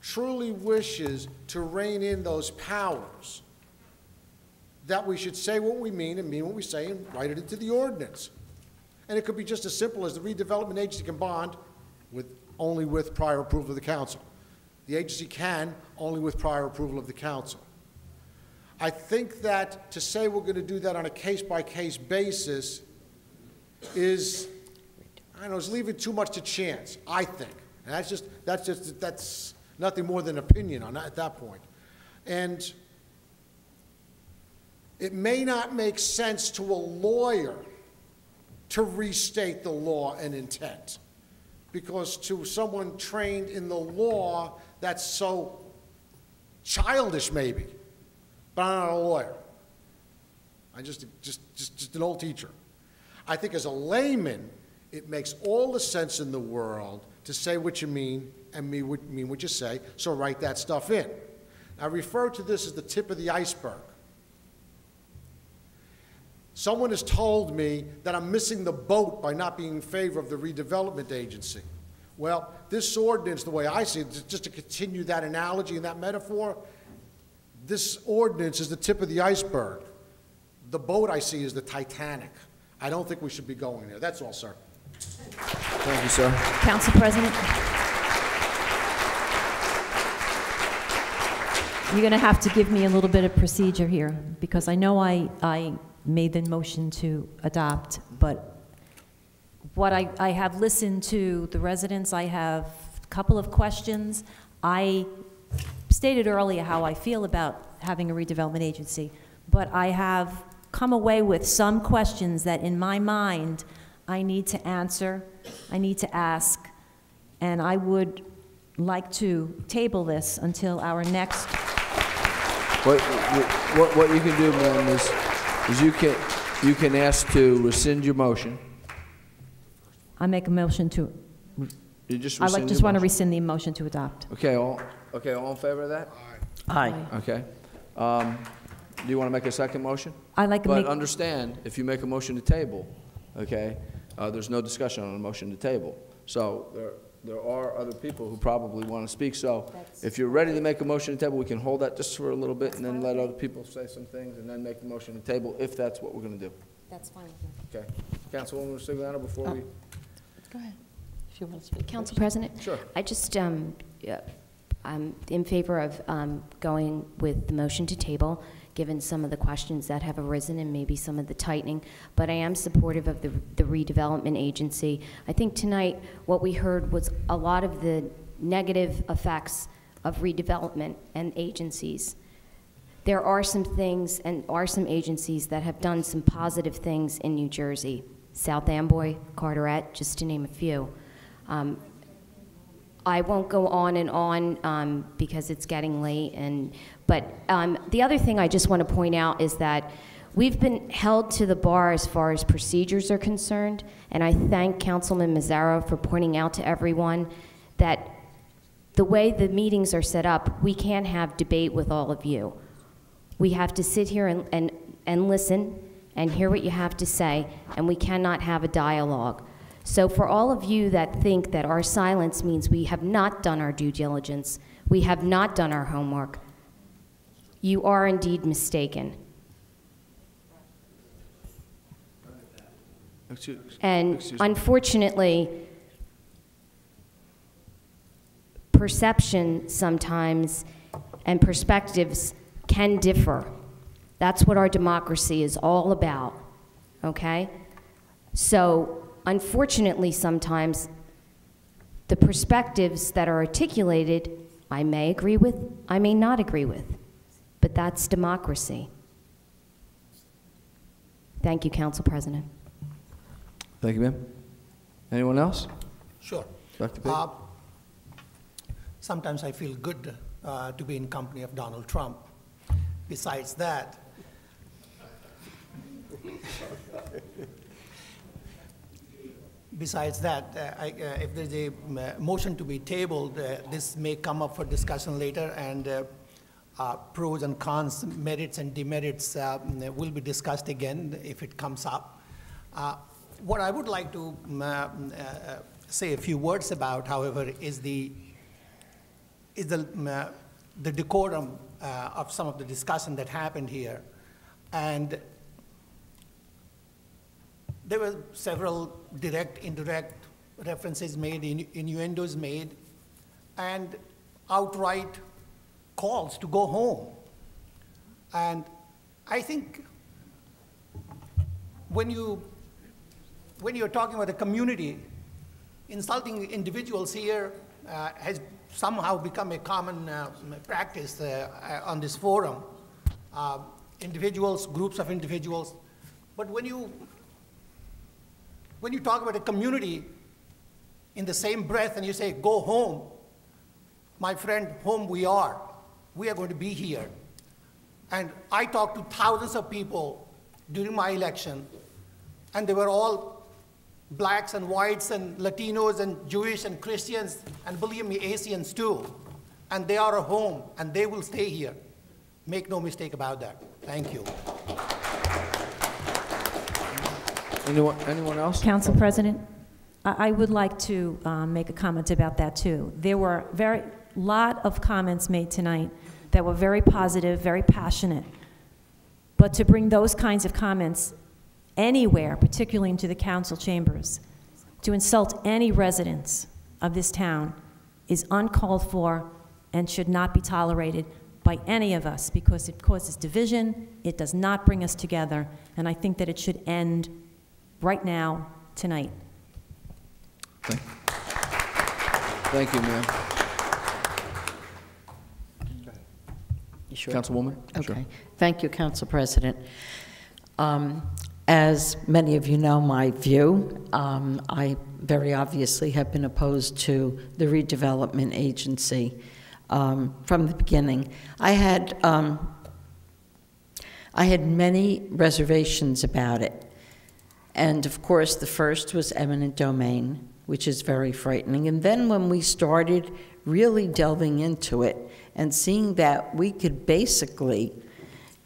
truly wishes to rein in those powers, that we should say what we mean and mean what we say and write it into the ordinance. And it could be just as simple as the redevelopment agency can bond only with prior approval of the council. The agency can only with prior approval of the council. I think that to say we're going to do that on a case-by-case basis is, I don't know, is leaving too much to chance, I think. And that's nothing more than opinion on that, at that point. And it may not make sense to a lawyer to restate the law and intent, because to someone trained in the law, that's so childish maybe, but I'm not a lawyer. I'm just an old teacher. I think as a layman, it makes all the sense in the world to say what you mean and mean what you say, so write that stuff in. I refer to this as the tip of the iceberg. Someone has told me that I'm missing the boat by not being in favor of the redevelopment agency. Well, this ordinance, the way I see it, just to continue that analogy and that metaphor, this ordinance is the tip of the iceberg. The boat I see is the Titanic. I don't think we should be going there. That's all, sir. Thank you, sir. Council President. You're going to have to give me a little bit of procedure here, because I know I made the motion to adopt, but what I have listened to the residents, I have a couple of questions. I stated earlier how I feel about having a redevelopment agency, but I have come away with some questions that in my mind I need to answer, I need to ask, and I would like to table this until our next. What you can do, ma'am, is you can ask to rescind your motion. I make a motion to. You just I just want to rescind the motion to adopt. Okay, all in favor of that? Aye. Okay. Do you want to make a second motion? I'd like to But understand, if you make a motion to table, okay, there's no discussion on a motion to table. So there are other people who probably want to speak. So if you're ready to make a motion to table, we can hold that just for a little bit and then let other people say some things and then make the motion to table if that's what we're going to do. That's fine. Okay. Councilwoman Sigliano, before we... Go ahead, if you want to speak. Council President? Sure. I just, I'm in favor of going with the motion to table, given some of the questions that have arisen and maybe some of the tightening, but I am supportive of the redevelopment agency. I think tonight what we heard was a lot of the negative effects of redevelopment and agencies. There are some things and are some agencies that have done some positive things in New Jersey. South Amboy, Carteret, just to name a few. I won't go on and on because it's getting late. But the other thing I just want to point out is that we've been held to the bar as far as procedures are concerned, and I thank Councilman Mazzaro for pointing out to everyone that the way the meetings are set up, we can't have debate with all of you. We have to sit here and listen and hear what you have to say, and we cannot have a dialogue. So for all of you that think that our silence means we have not done our due diligence, we have not done our homework, you are indeed mistaken. Unfortunately, perception sometimes and perspectives can differ. That's what our democracy is all about, okay? So, unfortunately, sometimes the perspectives that are articulated, I may agree with, I may not agree with, but that's democracy. Thank you, Council President. Thank you, ma'am. Anyone else? Sure. Dr. Pate? Sometimes I feel good to be in company of Donald Trump. Besides that, if there's a motion to be tabled, this may come up for discussion later, and pros and cons, merits and demerits will be discussed again if it comes up. What I would like to say a few words about, however, is is the decorum of some of the discussion that happened here. And there were several direct, indirect references made, innuendos made, and outright calls to go home. And I think when you're talking about the community, insulting individuals here has somehow become a common practice on this forum. Individuals, groups of individuals. But when you talk about a community in the same breath and you say, go home, my friend, home we are. We are going to be here. And I talked to thousands of people during my election, and they were all blacks and whites and Latinos and Jewish and Christians, and believe me, Asians too. And they are a home, and they will stay here. Make no mistake about that. Thank you. Anyone else? Council President, I would like to make a comment about that too. There were lot of comments made tonight that were very positive, very passionate. But to bring those kinds of comments anywhere, particularly into the council chambers, to insult any residents of this town is uncalled for and should not be tolerated by any of us, because it causes division, it does not bring us together, and I think that it should end right now, tonight. Thank you, ma'am. You sure? Councilwoman? Okay. Sure. Thank you, Council President. As many of you know my view, I very obviously have been opposed to the Redevelopment Agency from the beginning. I had many reservations about it. And of course, the first was eminent domain, which is very frightening. And then when we started really delving into it and seeing that we could basically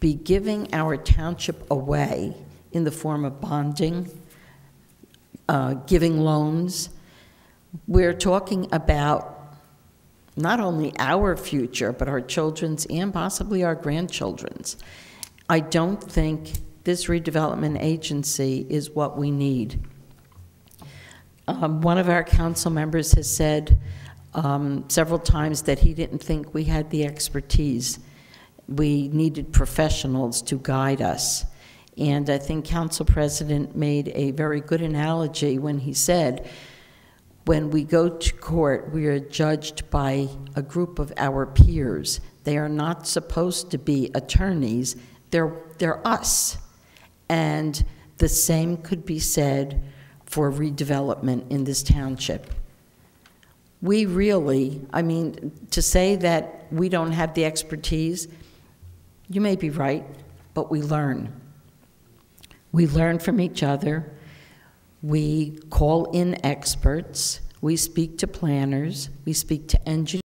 be giving our township away in the form of bonding, giving loans, we're talking about not only our future, but our children's and possibly our grandchildren's. I don't think this redevelopment agency is what we need. One of our council members has said several times that he didn't think we had the expertise. We needed professionals to guide us. And I think Council President made a very good analogy when he said, when we go to court, we are judged by a group of our peers. They are not supposed to be attorneys, they're us. And the same could be said for redevelopment in this township. We really, I mean, to say that we don't have the expertise, you may be right, but we learn. We learn from each other. We call in experts. We speak to planners. We speak to engineers.